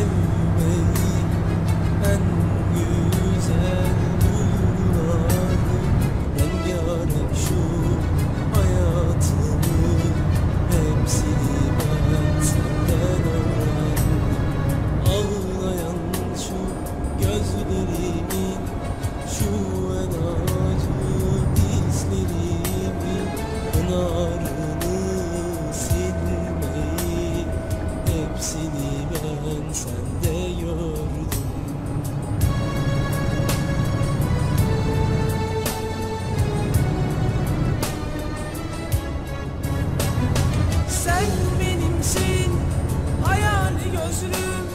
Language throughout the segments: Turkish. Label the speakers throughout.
Speaker 1: sevmeyi en güzel duygulardı. Rengarenk şu hayatımı hepsini ben senden öğrendim. Ağlayan şu gözlerimin, şu en acı hislerimin pınarını silmeyi hepsini ben sende gördüm. Sen benimsin, hayali gözlüm,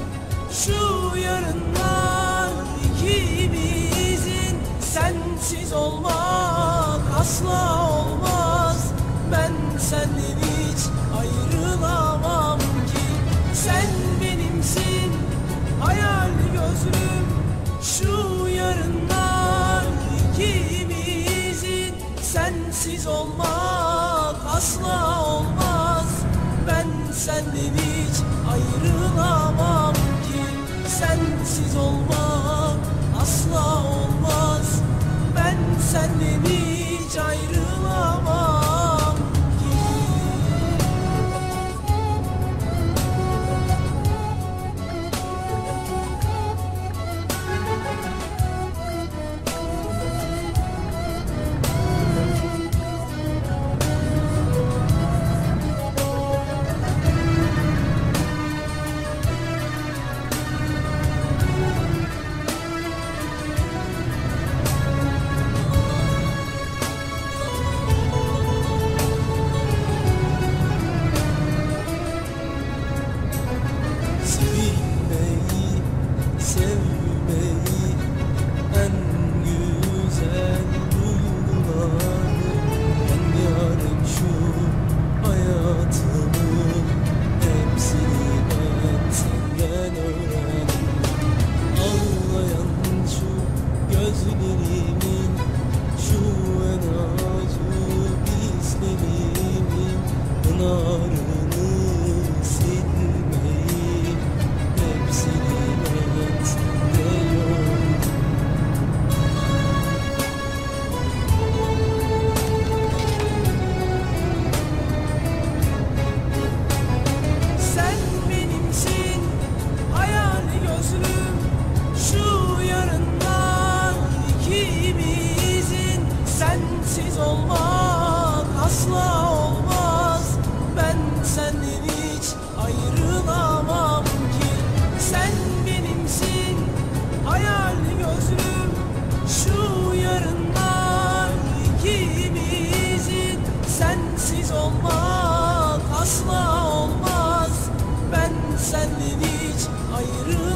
Speaker 1: şu yarınlar ikimizin. Sensiz olmak asla olmaz, ben senden hiç ayrılamam ki. Sen benimsin, hayali gözlüm, şu yarınlar ikimizin. Sensiz olmak asla olmaz, ben senden hiç ayrılamam ki. Sensiz olmak asla olmaz, ben senden hiç ayrılamam ki. Sevilmeyi, sevmeyi en güzel duygulardı. Rengarenk şu hayatımı hepsini ben senden öğrendim. Ağlayan şu gözlerimin, şu en acı hislerimin pınarını silmeyi hepsini ben sende gördüm. Sen benimsin, hayali gözlüm, şu yarınlar ikimizin. Sensiz olmak asla olmaz, ben senden hiç ayrılamam ki. Sen benimsin, hayali gözlüm, şu yarınlar ikimizin. Sensiz olmak asla olmaz, ben senden hiç ayrılamam